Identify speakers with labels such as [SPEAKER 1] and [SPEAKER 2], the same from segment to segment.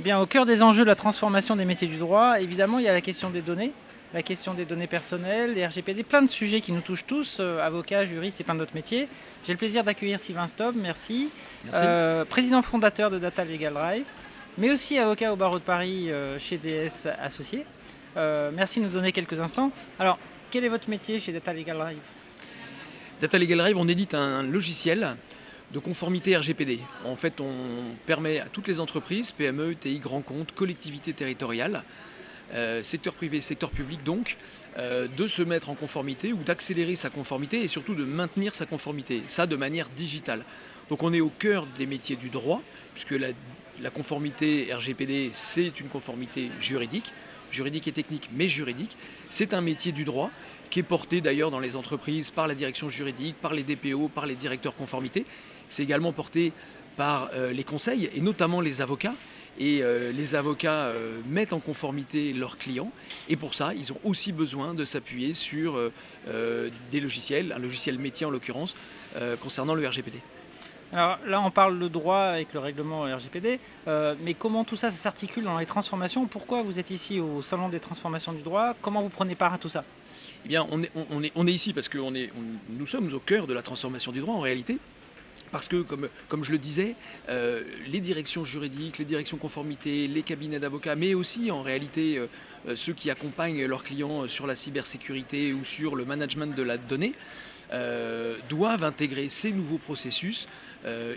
[SPEAKER 1] bien, au cœur des enjeux de la transformation des métiers du droit, évidemment, il y a la question des données, la question des données personnelles, les RGPD, plein de sujets qui nous touchent tous, avocats, juristes et plein d'autres métiers. J'ai le plaisir d'accueillir Sylvain Stob, merci,
[SPEAKER 2] Merci.
[SPEAKER 1] président fondateur de Data Legal Drive, mais aussi avocat au barreau de Paris chez DS Associés. Merci de nous donner quelques instants. Alors, quel est votre métier chez Data Legal Drive ?
[SPEAKER 2] Data Legal Drive, on édite un logiciel de conformité RGPD. En fait, on permet à toutes les entreprises, PME, TI, grands comptes, collectivités territoriales, secteur privé, secteur public donc, de se mettre en conformité ou d'accélérer sa conformité et surtout de maintenir sa conformité, ça de manière digitale. Donc on est au cœur des métiers du droit, puisque la conformité RGPD, c'est une conformité juridique et technique, mais juridique. C'est un métier du droit qui est porté d'ailleurs dans les entreprises par la direction juridique, par les DPO, par les directeurs conformité. C'est également porté par les conseils et notamment les avocats. Et les avocats mettent en conformité leurs clients. Et pour ça, ils ont aussi besoin de s'appuyer sur des logiciels, un logiciel métier en l'occurrence, concernant le RGPD.
[SPEAKER 1] Alors là, on parle de droit avec le règlement RGPD, mais comment tout ça s'articule dans les transformations ? Pourquoi vous êtes ici au Salon des transformations du droit ? Comment vous prenez part à tout ça ?
[SPEAKER 2] Eh bien, on est ici parce que nous sommes au cœur de la transformation du droit en réalité. Parce que, comme je le disais, les directions juridiques, les directions conformité, les cabinets d'avocats, mais aussi en réalité ceux qui accompagnent leurs clients sur la cybersécurité ou sur le management de la donnée, doivent intégrer ces nouveaux processus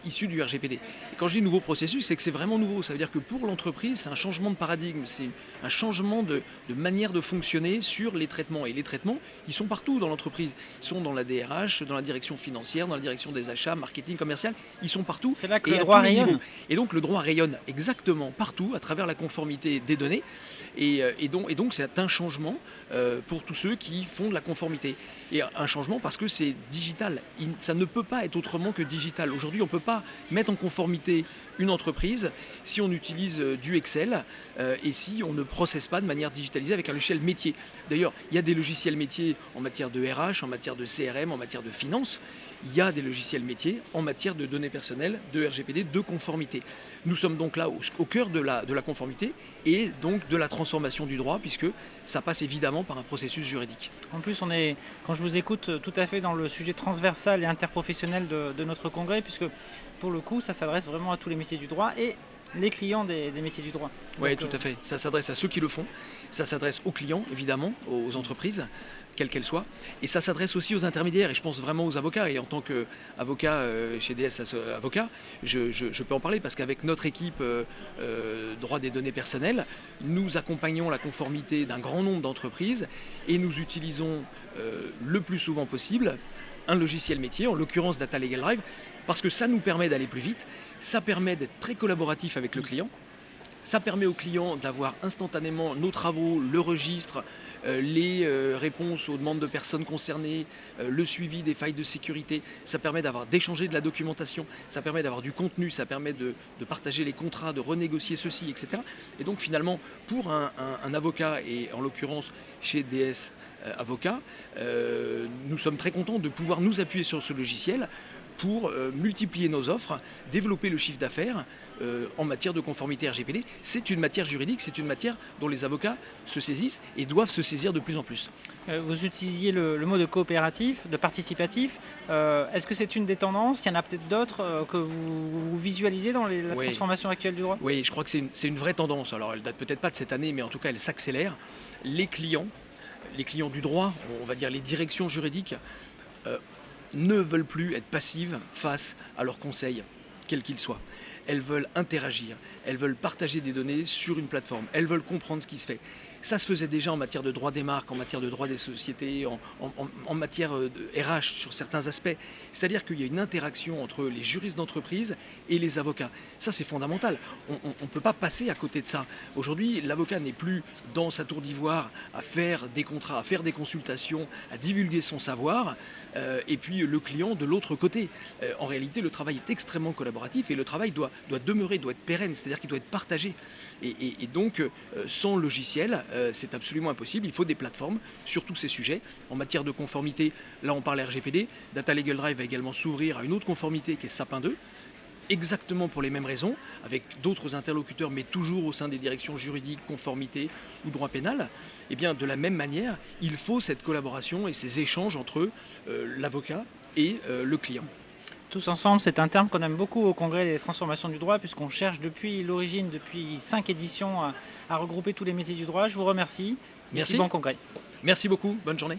[SPEAKER 2] issus du RGPD. Et quand je dis nouveau processus, c'est que c'est vraiment nouveau. Ça veut dire que pour l'entreprise, c'est un changement de paradigme, c'est un changement de manière de fonctionner sur les traitements. Et les traitements, ils sont partout dans l'entreprise. Ils sont dans la DRH, dans la direction financière, dans la direction des achats, marketing, commercial. Ils sont partout.
[SPEAKER 1] C'est là que
[SPEAKER 2] et
[SPEAKER 1] le
[SPEAKER 2] à
[SPEAKER 1] droit
[SPEAKER 2] tous les
[SPEAKER 1] rayonne.
[SPEAKER 2] niveaux. Et donc le droit rayonne exactement partout à travers la conformité des données. Et donc c'est un changement pour tous ceux qui font de la conformité. Et un changement parce que c'est digital. Ça ne peut pas être autrement que digital. Aujourd'hui, on ne peut pas mettre en conformité une entreprise si on utilise du Excel et si on ne processe pas de manière digitalisée avec un logiciel métier. D'ailleurs, il y a des logiciels métiers en matière de RH, en matière de CRM, en matière de finance. Il y a des logiciels métiers en matière de données personnelles, de RGPD, de conformité. Nous sommes donc là au cœur de la conformité et donc de la transformation du droit, puisque ça passe évidemment par un processus juridique.
[SPEAKER 1] En plus, quand je vous écoute, tout à fait dans le sujet transversal et interprofessionnel de notre congrès, puisque pour le coup, ça s'adresse vraiment à tous les métiers du droit et les clients des métiers du droit.
[SPEAKER 2] Oui, tout à fait. Ça s'adresse à ceux qui le font, ça s'adresse aux clients, évidemment, aux entreprises, quelles qu'elles soient, et ça s'adresse aussi aux intermédiaires, et je pense vraiment aux avocats. Et en tant qu'avocat chez DS Avocats, je peux en parler, parce qu'avec notre équipe droit des données personnelles, nous accompagnons la conformité d'un grand nombre d'entreprises, et nous utilisons le plus souvent possible un logiciel métier, en l'occurrence Data Legal Drive, parce que ça nous permet d'aller plus vite, ça permet d'être très collaboratif avec le client, ça permet au client d'avoir instantanément nos travaux, le registre, les réponses aux demandes de personnes concernées, le suivi des failles de sécurité, ça permet d'échanger de la documentation, ça permet d'avoir du contenu, ça permet de partager les contrats, de renégocier ceci, etc. Et donc finalement, pour un avocat, et en l'occurrence chez DS Avocats, nous sommes très contents de pouvoir nous appuyer sur ce logiciel pour multiplier nos offres, développer le chiffre d'affaires en matière de conformité RGPD. C'est une matière juridique, c'est une matière dont les avocats se saisissent et doivent se saisir de plus en plus.
[SPEAKER 1] Vous utilisiez le mot de coopératif, de participatif. Est-ce que c'est une des tendances ? Il y en a peut-être d'autres que vous visualisez dans la transformation actuelle du droit ?
[SPEAKER 2] Oui, je crois que c'est une vraie tendance. Alors elle date peut-être pas de cette année, mais en tout cas elle s'accélère. Les clients du droit, on va dire les directions juridiques, ne veulent plus être passives face à leurs conseils, quels qu'ils soient. Elles veulent interagir, elles veulent partager des données sur une plateforme, elles veulent comprendre ce qui se fait. Ça se faisait déjà en matière de droit des marques, en matière de droit des sociétés, en matière de RH sur certains aspects. C'est-à-dire qu'il y a une interaction entre les juristes d'entreprise et les avocats. Ça, c'est fondamental. On ne peut pas passer à côté de ça. Aujourd'hui, l'avocat n'est plus dans sa tour d'ivoire à faire des contrats, à faire des consultations, à divulguer son savoir, et puis le client de l'autre côté. En réalité, le travail est extrêmement collaboratif et le travail doit demeurer, doit être pérenne, c'est-à-dire qu'il doit être partagé. Et donc, sans logiciel, c'est absolument impossible. Il faut des plateformes sur tous ces sujets. En matière de conformité, là on parle RGPD. Data Legal Drive va également s'ouvrir à une autre conformité qui est Sapin 2. exactement pour les mêmes raisons, avec d'autres interlocuteurs, mais toujours au sein des directions juridiques, conformité ou droit pénal, et bien de la même manière, il faut cette collaboration et ces échanges entre l'avocat et le client.
[SPEAKER 1] Tous ensemble, c'est un terme qu'on aime beaucoup au Congrès des transformations du droit, puisqu'on cherche depuis l'origine, depuis 5 éditions, à regrouper tous les métiers du droit. Je vous remercie.
[SPEAKER 2] Merci.
[SPEAKER 1] Bon congrès.
[SPEAKER 2] Merci beaucoup, bonne journée.